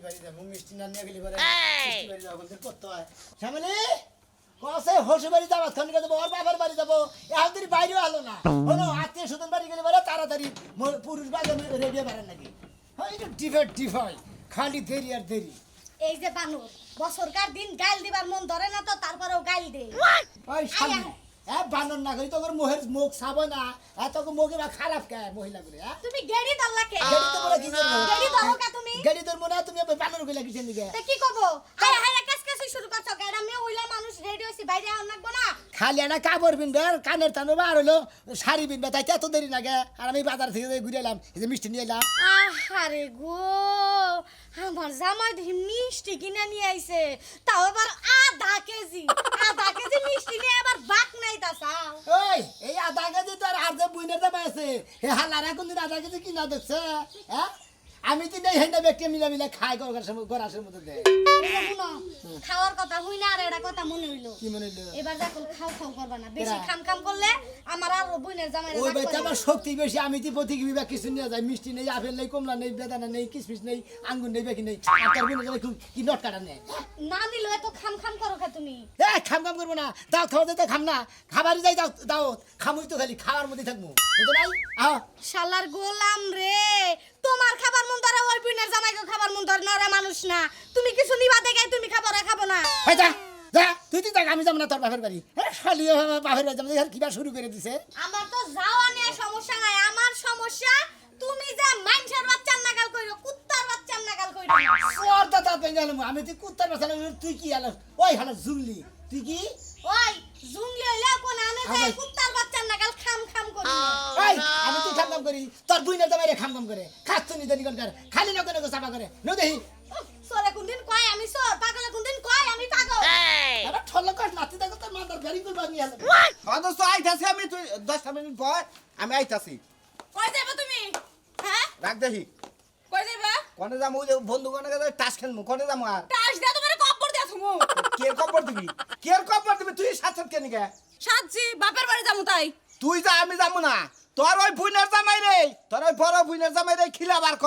বাড়ি যাবো মিষ্টি না নিয়ে গেলি পরে মিষ্টি বাড়ি যাবো বলতে করতে হয় শ্যামলি কসে হসে বাড়ি যাবো খানিকে যাবো ওর বাবার বাড়ি যাবো এখন বাইরেও আলো না হলো আত্মীয় স্বজন বাড়ি গেলে পরে তাড়াতাড়ি পুরুষ বাড়ি রেডিও বেড়ান নাকি হ্যাঁ একটু ডিফাই খালি দেরি আর দেরি এই যে বানর বছরকার দিন গাইল দিবার মন ধরে না তো তারপরেও গাইল দে ওই শালি বানর না করি তোর মুখের মুখ ছাবো না এত মুখে বা খারাপ কে মহিলাগুলো হ্যাঁ তুমি গেড়ি দল্লাকে গেড়ি তো বলে কি করবো গেড়ি দলো কা তুমি গেড়ি তোর মনে হয় তুমি বানর গুলা কিসের দিকে তে কি করব হায় হায় কাছকাছি শুরু করছ কেন আমি হইলা মানুষ রেডি হইছি বাইরে আন লাগবো না খালি একটা কাপড় বিনবে আর কানের টানো আর হলো শাড়ি বিনবে তাই এত দেরি লাগে আর আমি বাজার থেকে ঘুরে এলাম এই যে মিষ্টি নিয়ে এলাম আহারে গো আমার জামাই দেখি মিষ্টি কিনে নিয়ে আইছে তাও আবার আধা কেজি মিষ্টি নিয়ে আবার বাক নাই তা চাও ওই এই আধা কেজি তো আর যে বুইনের দাম আছে হে হালারা কোনদিন আধা কেজি কিনা দেখছে হ্যাঁ আমি তো নেই হেন্ডা ব্যক্তি মিলা খাই গরাসের মধ্যে দেয় খাওয়ার কথা হই না আর এটা কথা মনে হইলো কি মনে হইলো এবার যখন খাও করবা না বেশি খাম করলে আমার আর বোনের জামাই ওই বাচ্চা আমার শক্তি বেশি আমি তো প্রতিকি বিভাগ কিছু নিয়ে যাই মিষ্টি নেই আপেল নেই কমলা নেই বেদানা নেই কিশমিশ নেই আঙ্গুর নেই বেকি নেই আর তার বোনের জামাই কি নট কাটা নেই না নিলো এত খাম করো খা তুমি খাম করবো না দাও খাওয়া দিতে খাম না খাবারই যাই দাও খামুই তো খালি খাওয়ার মধ্যে থাকবো বুঝতে নাই শালার গোলাম রে তোমার খাবার মন ধরে ওই বোনের জামাইকে খাবার মন ধরে না ওরা মানুষ না তুমি কিছু নিবা দেখে তুমি খাবার খাবো না যা তুই তো দেখ আমি যাবো না তোর বাপের বাড়ি শালি বাপের বাড়ি যাবো কিবা শুরু করে দিছে আমার তো যাওয়া নিয়ে সমস্যা নাই আমার সমস্যা তুমি যে মানুষের বাচ্চার নাগাল কইরো কুত্তার বাচ্চার নাগাল কইরো ওর দাদা পেঙ্গাল আমি তুই কুত্তার বাচ্চা তুই কি আলো ওই হালো জুংলি তুই কি ওই জুংলি হইলা কোন আমি যে কুত্তার বাচ্চার নাগাল খাম করি ওই আমি তুই খাম করি তোর বুইনের জামাইরে খাম করে খাচ্ছ নি দেরি কর খালি নকে নকে চাপা করে নো দেহি সরে কোনদিন কয় আমি সর পাগলে কোনদিন কয় আমি পাগল আরে ঠলক নাতি দেখো তোর মাথার গাড়ি গুল বানি আলো অদস্ত আইতাছি আমি তুই 10 মিনিট পর আমি আইতাছি কই যাবে তুমি হ্যাঁ রাখ দেখি কই যাবে কোনে যামু ওই বন্ধু কোনে গেলে টাস খেলমু কোনে যামু আর টাস দে তোমারে কপড় দিয়া থুমু কে কপর দিবি তুই সাথে কেন গে সাজি বাপের বাড়ি যামু তাই তুই যা আমি যামু না তোর ওই বুইনার জামাই রে তোর ওই বড় বুইনার জামাই রে খিলাবার ক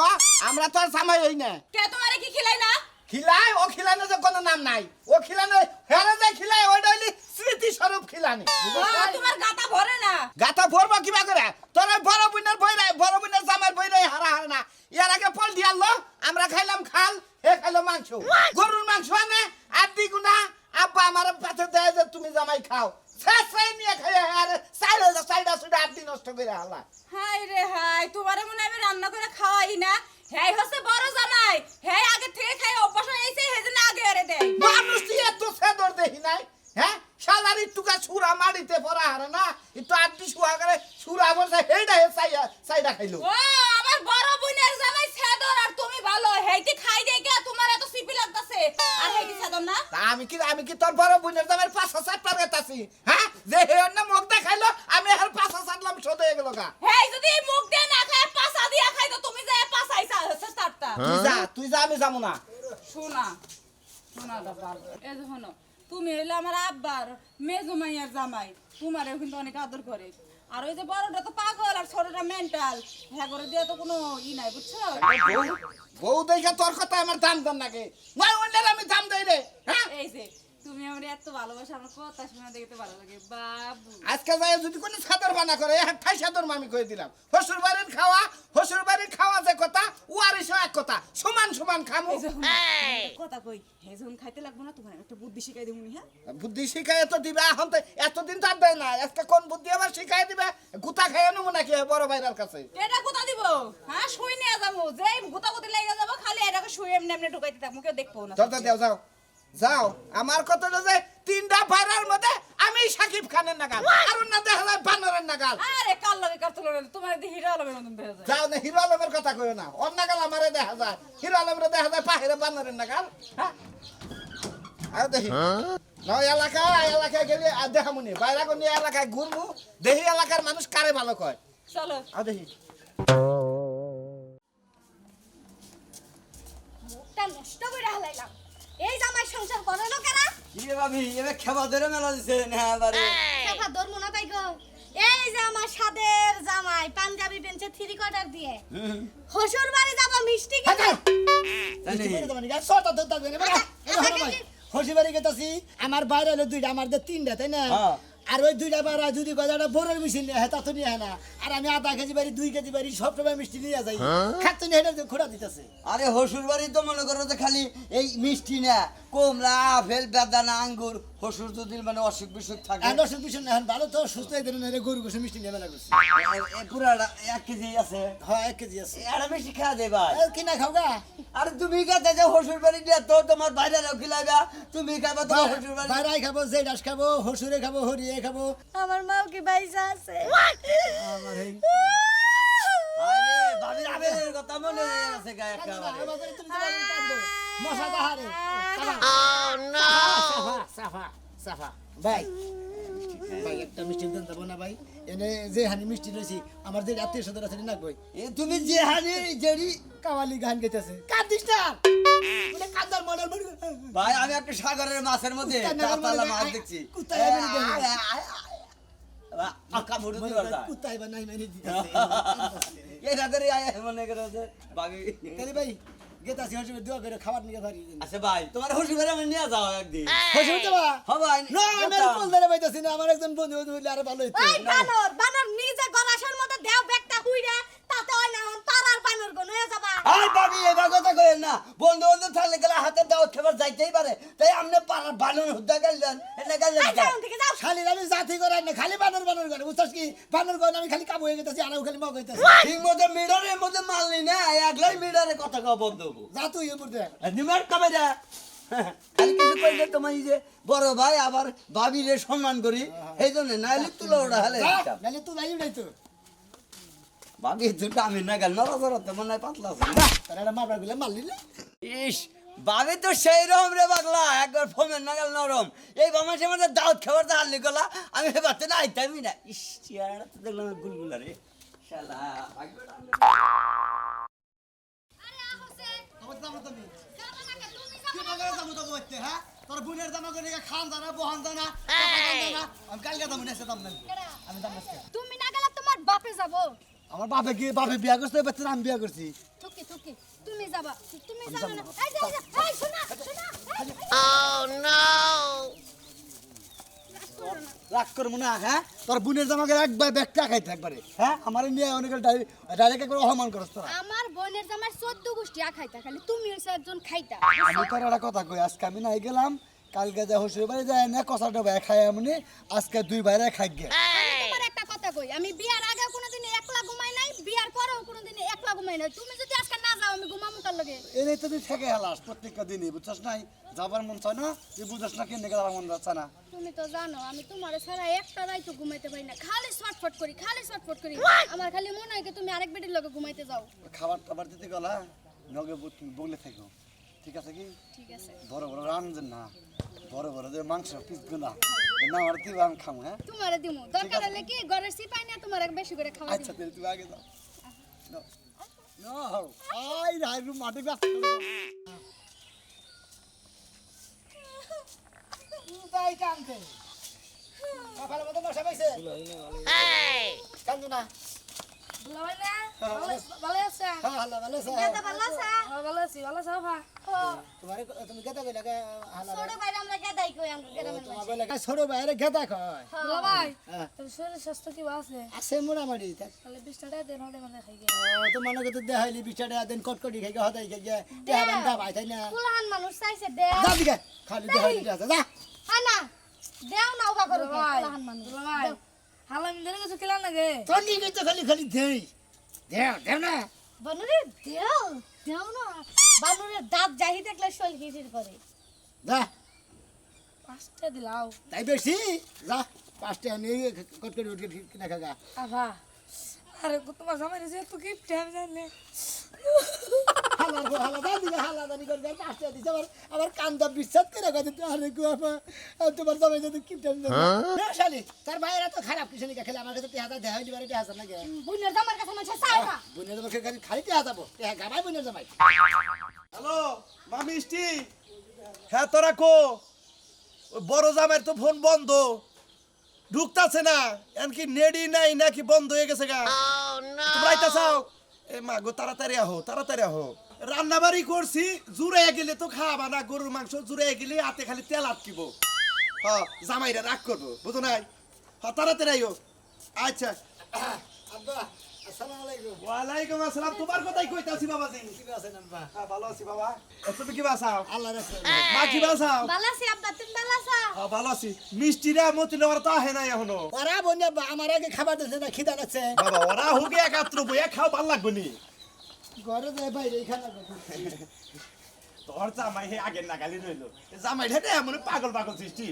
আমরা তোর জামাই হই না কে তোমারে কি খিলাই না খিলাই ও খিলানো যে কোনো নাম নাই ও খিলানো হেরে যায় খিলাই ওইটা হইলি স্মৃতি স্বরূপ খিলানি তোমার গাতা ভরে না গাতা ভরবা কিবা করে তোর ওই বড় বুইনার বড় বুইনার জামাই বইরে হারা না এর আগে পল দিয়ালো আমরা খাইলাম খাল হে খাইলো মাংস গরুর মাংস আনে আর দ্বিগুণা আব্বা আমার পাশে দেয় যে তুমি জামাই খাও শেষে নিয়ে খাই আর সাইডা সুডা আট দিন নষ্ট করে হালা হাই রে হাই তোমারে মনে আমি রান্না করে খাওয়াই না হেই হচ্ছে বড় জামাই হেই আগে থেকে খাই অভ্যাস হইছে হেজন্য আগে এরে দেয় মানুষ তুই এত সেদর দেখি নাই হ্যাঁ শালার টুকা সুরা মারিতে পড়া হারে না একটু আটটি শুয়া করে সুরা বসে হেইডা হে সাইডা খাইলো ও আমার বড় বোনের জামাই সেদর আর তুমি ভালো হেইতে খাই দেই কে তোমার এত সিপি লাগতাছে আর হেইতে সেদর না তা আমি কি তোর বড় বোনের জামাই 5-7 টার গেতাছি হ্যাঁ যে হে অন্য মুখ দেখাইলো আমি আর 5-7 লাম শোধ হয়ে গেল গা হেই যদি মুখ দিয়ে না খায় পাছা দিয়া খাই তো তুমি যে পাছাইছা হচ্ছে স্টার্টটা তুই যা আমি যাবো না শোনা দাদা এই যে শোনো তুমি হইলে আমার আব্বার মেজো মাইয়ার জামাই তোমারও কিন্তু অনেক আদর করে আর ওই যে বড়টা তো পাগল আর ছোটটা মেন্টাল হ্যাঁ করে দিয়ে তো কোনো নাই বুঝছো বউ দেখা তোর কথা আমার দাম দেন নাকি না অন্যের আমি দাম দেই রে হ্যাঁ এই যে তুমি আমার এত ভালোবাসা আমার কথা শোনা দেখতে ভালো লাগে বাবু আজকে যাই যদি কোনো সাদর বানা করে এক ঠাই সাদর আমি কই দিলাম শ্বশুর বাড়ির খাওয়া যে কথা ও আর এক কথা সমান খামু কথা কই হেজন খাইতে লাগবো না তোমার একটা বুদ্ধি শিখাই দেবুনি হ্যাঁ বুদ্ধি শিখাই তো দিবে এখন তো এতদিন তো আর দেয় না আজকে কোন বুদ্ধি আবার শিখাই দিবে গুতা খাইয়ে নেবো নাকি বড় ভাইরার কাছে এটা কোথা দিব হ্যাঁ শুই নিয়ে যাবো যে গুতাগুতি লেগে যাবো খালি এটাকে শুই এমনি এমনি ঢুকাইতে থাকবো কেউ দেখবো না দরজা দেও যাও আমার কথা হলো যে 3টা ভাইরার মধ্যে আমি সাকিব খানের নাগাল আর না দেখা যায় বানরের নাগাল আরে কাল লাগে কার তুলনা তোমার দি হিরো আলমের মতন দেখা যায় যাও না হিরো আলমের কথা কইও না ওর নাগাল আমারে দেখা যায় হিরো আলমের দেখা যায় পাহিরে বানরের নাগাল হ্যাঁ আর দেখি নয় এলাকায় গেলে আর দেখামুনি বাইরে কোন এলাকায় ঘুরবো দেখি এলাকার মানুষ কারে ভালো কয় চলো আর দেখি মুখটা নষ্ট করে হালাইলাম এই জামাই সংসার করে লোকেরা ইয়ে ভাবি এবে খেবা ধরে মেলা দিছে না বারে কথা ধর্ম না পাই গো এই যে আমার সাদের জামাই পাঞ্জাবি পেনছে 3 কোয়ার্টার দিয়ে শ্বশুর বাড়ি যাব মিষ্টি খেতে মিষ্টি করে দেবো নাকি ছটা তো থাকবে না হসি বাড়ি গেতাছি আমার বাইরে হলো দুইটা আমার তিনটা তাই না আর ওই দুইটা বারা যদি গজাটা বড়ের মিষ্টি নিয়ে হয় তা তো নিয়ে হয় না আর আমি আধা কেজি বাড়ি 2 কেজি বাড়ি সব সময় মিষ্টি নিয়ে যাই খাচ্ছ নিয়ে হেঁটে খোড়া দিতেছে আরে হসুর বাড়ি তো মনে করো যে খালি এই মিষ্টি না কমলা আপেল বেদানা আঙ্গুর হসুর যদি মানে অসুখ বিসুখ থাকে আর অসুখ বিসুখ না ভালো তো সুস্থ হয়ে দেন গরু গোসে মিষ্টি নিয়ে মেলা করছে পুরা 1 কেজি আছে হ্যাঁ 1 কেজি আছে এটা মিষ্টি খাওয়া দে ভাই কিনা খাও গা আরে তুমি কাছে যে হসুর বাড়ি দিয়ে তো তোমার বাইরে খিলাইবা তুমি খাবা তোমার হসুর বাড়ি বাইরাই খাবো জেডাস খাবো হসুরে খাবো হরিয়ে খাবো আমার মাও কি বাইসা আছে আমার এই আরে ভাবির আবেলের কথা মনে আছে গায়ে একেবারে মশা দাহারে সাফা সাফা ভাই ভাই একটা মিষ্টি দেন দেবো না ভাই এনে যে হানি মিষ্টি লইছি আমার যে আত্মীয় স্বজন আছে না কই এ তুমি যে হানি জেরি কাওয়ালি গান গাইতেছে কাঁদিস না মানে কাঁদার মনের মনে ভাই আমি একটা সাগরের মাছের মধ্যে তাতালা মাছ দেখছি কুত্তায় আমি দেখি। আকা মুড়ি দিবা কুত্তাই বা নাই মানে দিতেছে এই রাতের আয় মনে করে যে ভাবি তাহলে ভাই গেতাছি হসবে দোয়া করে খাবার নিয়ে পারি আচ্ছা ভাই তোমার হসুর বাড়ি আমি নিয়ে যাও একদিন হসবে দেবা হ্যাঁ ভাই না আমি আর কোল ধরে পাইতাছি না আমার একজন বন্ধু হইলে আরো ভালো হইতো ওই বানর বানর নিজে গলাশের মধ্যে দেও ব্যাগটা হুইরা তাতে ওই না হন পাড়ার বানর গো নয়া যাবা আই ভাবি এবার কথা কইেন না বন্ধু বন্ধু থাকলে গেলে হাতে দাওয়াত খাবার যাইতেই পারে তাই আপনি পাড়ার বানর হুদ্দা গেলেন এটা গেলেন এই যাও থেকে যাও খালি আমি জাতি করে না খালি বানর বানর করে বুঝছস কি বানর করে আমি খালি কাবু হয়ে গেতাছি আর খালি মগ হইতাছি ঠিক মতো মিডারের মধ্যে মারলি না একলাই মিডারে কথা কও বন্ধ হবো যা তুই এর মধ্যে নিমার কবে যা খালি কিছু কইলে তোমার এই যে বড় ভাই আবার ভাবিরে সম্মান করি এই জন্য নাইলে তুলো ওটা হলে নালে তুই যাইও নাই তো ভাবি দুটো আমি না গেল নড়াচড়া তো মনে হয় পাতলা আছে তার একটা মারবার গুলো মারলি না ইস ভাবি তো সেই রকম রে পাগলা একবার ফোমের নাগাল নরম এই বামাসের মধ্যে দাওয়াত খাবার তো হারলি গলা আমি ভাবতে না আইতামই না ইস চেয়ারটা তো দেখলাম গুলগুলা রে শালা আরে আহছে আমার দাম তুমি যাবা না কে তুমি কি যাবা বাগারে দাম তো করতে হ্যাঁ তোর বোনের দাম করে খান জানা বহান জানা আমি কালকে দাম নেছে দাম নাই আমি দাম নেছে তুমি না গেলে তোমার বাপে যাবো আমার বাপে কি বাপে বিয়া করছে বাচ্চা আমি বিয়া করছি থুকি থুকি তুমি যাবা তুমি যাবে না এই যে এই শোনা শোনা রাগ করবো না হ্যাঁ তোর বোনের জামাকে একবার ব্যাগটা খাইতে একবারে হ্যাঁ আমার নিয়ে অনেক ডাইরেক্ট একবার অপমান করছ তোরা আমার বোনের জামার 14 গোষ্ঠী খাইতা খালি তুমি হইছো একজন খাইতা আমি তোর একটা কথা কই আজকে আমি নাই গেলাম কালকে যা হসুর বাড়ি যায় না কষাটা ভাই খাই এমনি আজকে 2 বাইরে খাই গে আমি তোমার একটা কথা কই আমি বিয়ার আগে কোনোদিন একলা ঘুমাই নাই বিয়ার পরেও কোনোদিন একলা ঘুমাই নাই তুমি যদি আজকে না যাও আমি ঘুমামু তার লগে এনেই তো তুই থেকে হেলাস প্রত্যেকটা দিনই বুঝছস নাই যাবার মন চায় না তুই বুঝছস না কেন যাবার মন যাচ্ছে না তুমি তো জানো আমি তোমার ছাড়া একটা রাইতো ঘুমাইতে পারি না খালি ছটফট করি আমার খালি মনে হয় কি তুমি আরেক বেটির লগে ঘুমাইতে যাও খাবার টাবার দিতে গলা নগে বগলে থাকো ঠিক আছে কি ঠিক আছে বড় বড় রান্ধেন না বড় বড় যে মাংস পিসগুলা না আর তুই আমি খামু হ্যাঁ তোমারে দিমু দরকার হলে কি ঘরের সিপাই না তোমার বেশি করে খাওয়া আচ্ছা দিমু তুই আগে যাও নো আই রাই রুম মাটি গাছ তাই কানতে কপালে মতো মশা পাইছে কান্দু না ভালো আছে হ্যাঁ হালা ভালো আছে দাদা ভালো আছে ভালো আছি ভালো আছো ভা তোমারে তুমি গেদা কইলা কে হালা ছোট ভাই আমরা গাদাই কই আমরা গ্রামের তোমার কইলা কে ছোট বাইরে গেদা কয় ভালো ভাই হ্যাঁ তোর শরীর স্বাস্থ্য কি আছে আছে মোটামুটি তাহলে 20 টাকা দেন হলে মানে খাই গে তো মনে করতে দেখাইলি বিছাড়ে দেন কটকটি খাই হদাই খাই দেহা বান্ধা ভাই তাই না ফুলহান মানুষ চাইছে দে যা দিকে খালি দেখাইলি আছে যা আনা দেও না উবা করো ভাই ফুলহান মানুষ ভাই হালা মিলে কিছু খেলা লাগে তোর নিকে তো খালি খালি দেই দেও না বানুরে দেও না বানুরের দাঁত জাহি দেখলে শৈল হিজির করে যা 5 টাকা দিলাও তাই বেশি যা পাঁচটা আমি কটকটি উঠে কিনা খাগা আভা আরে তোমার জামাই রে তো কি টাইম জানলে হালা যা দিকে হালা দানি করবে পাঁচটা দিছে আবার কান্দা বিশ্বাস করে কথা আরে গো আপা তোমার জামাই যদি কি টাইম জানে না শালি তার বাইরে তো খারাপ কিছু নাকি খেলে আমার কাছে 1000 দেখাইলি বারে 1000 লাগে বুনের জামার কাছে মানুষ চায় না বুনের জামাই খালি 1000 যাবো গাবাই বুনের জামাই হ্যালো মা মিষ্টি হ্যাঁ তোরা কো ওই বড় জামাইয়ের তো ফোন বন্ধ ঢুকতাছে না এমনকি নেডি নাই নাকি বন্ধ হয়ে গেছে গা তোমরা আইতাছাও এ মা গো তাড়াতাড়ি আহো রান্নাবাড়ি করছি জুড়ে গেলে তো খাওয়াবা না গরুর মাংস জুড়ে গেলে হাতে খালি তেল আটকিব হ্যাঁ জামাইরা রাগ করবো বুঝো নাই হ্যাঁ তাড়াতাড়ি আইও আচ্ছা আব্বা আসসালামু আলাইকুম ওয়ালাইকুম আসসালাম তোমার কথাই কইতাছি বাবাজি কি আছেন আব্বা হ্যাঁ ভালো আছি বাবা তুমি কি বাসাও আল্লাহ রাখছে মা কি বাসাও ভালো আছি আব্বা তুমি ভালো আছো হ্যাঁ ভালো আছি মিষ্টিরা মতি নেওয়ার তো আহে নাই এখনো ওরা বন্ধু আমার আগে খাবার দিচ্ছে না খিদা লাগছে বাবা ওরা হুকে একাত্র বইয়া খাও ভাল লাগবে নি ঘরে যাই বাইরে খানা তোর জামাই হে আগের নাগালি রইলো জামাই হে এমন পাগল পাগল সৃষ্টি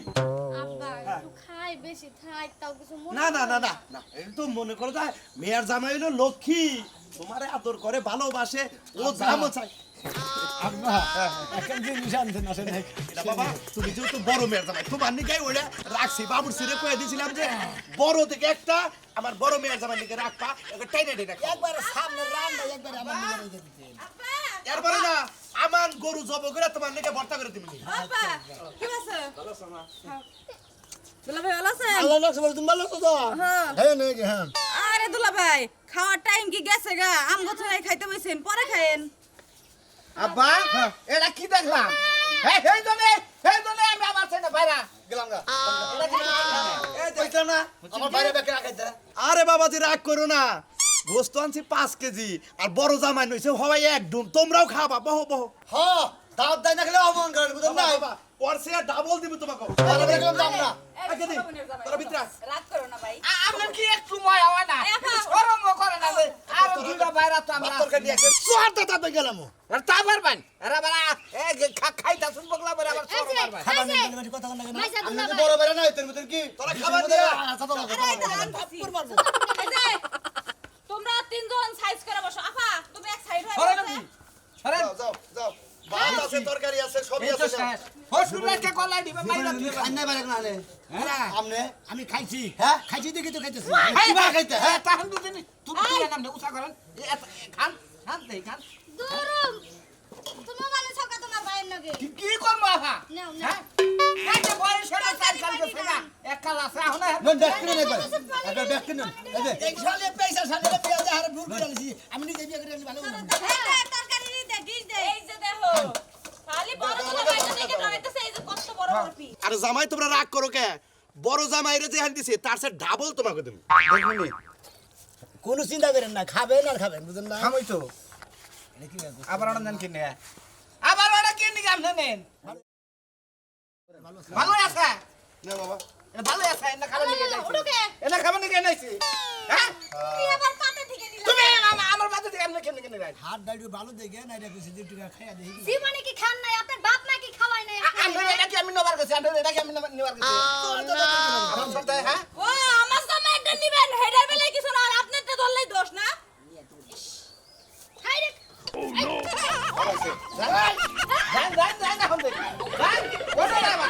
আব্বা একটু খাই বেশি থাক তাও কিছু মনে না না না না না এই তো মনে করো যায় মেয়ের জামাই হলো লক্ষ্মী তোমারে আদর করে ভালোবাসে ও জামো চাই আব্বা এখন জিনিস আনছেন আসেন এটা বাবা তুমি যেহেতু বড় মেয়ের জামাই তোমার নিকাই ওইটা রাখছি বাবুর সিরে কয়ে দিয়েছিলাম যে বড় থেকে একটা আমার বড় মেয়ের জামাই নিকে রাখবা একটা টাইনে টাইনে একবার সামনে রান্না একবার আমার নিজের দিতেন এরপরে না আমার গরু জব করে তোমার নিকে ভর্তা করে দিবি আব্বা কি আছে দুলা ভাই ভালো আছেন আল্লাহ রাখছে বলে তুমি ভালো আছো তো হ্যাঁ হ্যাঁ নাকি হ্যাঁ আরে দুলা ভাই খাওয়ার টাইম কি গেছে গা আম গছ নাই খাইতে বইছেন পরে খায়েন আব্বা এটা কি দেখলাম এই জন্য আমি আমার ছেলে বাইরা গেলাম গা এটা কি দেখলাম? এই দেখলাম না আমার বাইরে বেকে রাখাইতে আরে বাবাজি রাগ করো না গোস্ত আনছি 5 কেজি আর বড় জামাই নইছে হবাই একদম তোমরাও খাবা বহ বহ হ্যাঁ দাওয়াত দেয় না খেলে অমন করেন বুঝলেন না বাবা ওরসে ডাবল দিব তোমাকে আরে বেগম দাম না আগে দি তোরা ভিতরে আস। রাগ করো না ভাই আপনার কি একটু ময়া হয় না শরম করে না যে আর দুইটা বাইরা তো আমরা তরকারি নিয়ে আসে। সোহার দাতা বে গেলাম আর তা পারবেন এরা বারা খাইতা শুন বগলা বারা আবার শরম পারবেন খাবার নেই বলে কথা কথা না মাইসা আমি দুলা তো ভাই। বড় বেড়া না হইতেন মতন কি তোরা খাবার দিয়ে আচ্ছা তো আরে এই দাঁড়ান দিছি। এই যে, তোমরা তিনজন সাইজ করে বসো আপা তুমি এক সাইড হয়ে সরেন বসো। আপনি সরেন যাও যাও যাও ভাত আছে তরকারি আছে সবই এই তো আছে শেষ হসপিটালকে কলাই দিবে মাইরা দিবে খান্না বাইরে না নে আমনে আমি খাইছি হ্যাঁ? খাইছি দেখি তো খাইতেছি কিবা খাইতে হ্যাঁ তাহান দুদিন তুমি তুই নাম দে উঠা করেন খান খান দেই খান দূরম তুমি মানে সকা তোমার ভাইয়ের নগে কি করবো আফা নাও না হ্যাঁ এই যে বয়স হলো 4 সাল গেছে না এক কাল আছে এখন নন দেখ কিনে নেবে একবার দেখ কিনে এই যে এই সালে পয়সা সালে পেঁয়াজ আর ভুল করেছি আমি নিজে বিয়ে করে ভালো এই যে তরকারি দে ডিশ দে এই যে দেখো খালি বড় দুলা ভাইটা দেখে ডরাইতেছে এই যে কত বড় বড় পি আরে জামাই তোমরা রাগ করো কে বড় জামাইরে যে হান দিছে তার সে ডাবল তোমাকে দেব দেখুনি কোনো চিন্তা করেন না খাবেন আর খাবেন বুঝেন না খামই তো আবার ওটা নেন কিনে আবার ওটা কিনে আপনি নেন ভালো আছে না বাবা এটা ভালো আছে না খাবার নিয়ে যাইছি উঠোকে এটা খাবার নিয়ে নাইছি হ্যাঁ তুই আবার পাতে থেকে দিলা তুমি আমার বাচ্চা থেকে আপনি কেন কিনে রাখি হাত ডাইডু ভালো দেখে না এটা কিছু দুই টাকা খাইয়া দেখি জীবনে কি খান নাই আপনার বাপ নাকি খাওয়াই নাই আমরা এটা কি আমি নেবার গেছি আমরা এটা কি আমি নেবার গেছি আমার সাথে হ্যাঁ ও আমার জামাইটা নিবেন হেডার বেলায় কিছু না আর আপনারটা ধরলেই দোষ না খাই রে যান এখন দেখি যান কোথায় যাবা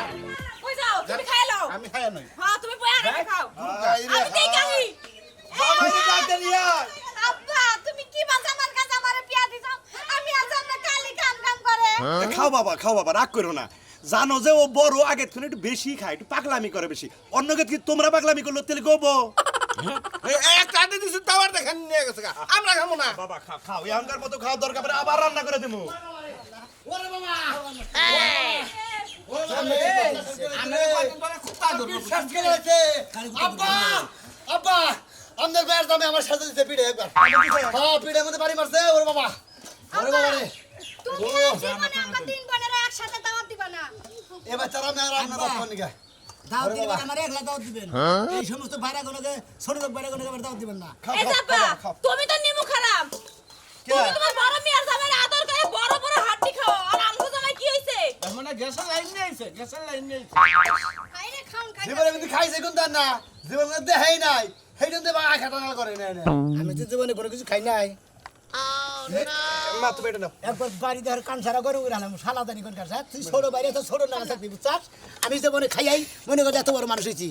কই যাও তুমি খাই লও আমি খাই নাই হ্যাঁ তুমি বয়া রেখে খাও আইরে আমি দেই কাহি জামাইরে ডাকতে নিয়া আব্বা তুমি কি বাস আমার কাছে আমারে পিয়া দিছো আমি আজ আমরা কালি কাম কাম করে খাও বাবা রাগ করো না জানো যে ও বড় আগের থেকে একটু বেশি খায় একটু পাগলামি করে বেশি অন্যকে কি তোমরা পাগলামি করলো তেল গোবো এক কাটে দিছি টাওয়ার দেখেন নিয়ে গেছে আমরা খাবো না বাবা খাও এখনকার মতো খাওয়া দরকার পড়ে আবার রান্না করে দেবো ওরে বাবা আমি কয়েকদিন পরে কুত্তা ধরবো শ্বাস কেন হচ্ছে আব্বা আব্বা আমাদের বের দামে আমার সাথে দিতে পিড়ে একবার হ্যাঁ পিড়ের মধ্যে বাড়ি মারছে ওরে বাবা ওরে বাবা রে তুমি আর জীবনে আমরা তিন বোনেরা একসাথে দাওয়াত দিবা না এবার তারা আমি আর আপনার বাপ নিকা দাওয়াত দিবেন আমার একলা দাওয়াত দিবেন এই সমস্ত ভাইরাগুলোকে ছোট লোক ভাইরাগুলোকে আবার দাওয়াত দিবেন না এই যাবা তুমি তো নিমু খারাপ তুমি তোমার বড় মিয়ার জামাইয়ের আদর করে বড় বড় হাড্ডি খাও আর আমগো জামাই কি হইছে মানে গ্যাসের লাইন নিয়ে আইছে গ্যাসের লাইন নিয়ে খাই রে খান খাই জীবনে কিন্তু খাইছে কোন তার না জীবনে দেখাই নাই সেইটা দেবা খাটানা করে নাই আমি তো জীবনে কোনো কিছু খাই নাই মা তুমি এটা নাও একবার বাড়ি দেওয়ার কান সারা করে উড়ে আলাম সালাদানি কোন কার তুই ছোট বাইরে তো ছোট না থাকবি বুঝছাস আমি জীবনে খাইয়াই মনে করি এত বড় মানুষ হয়েছি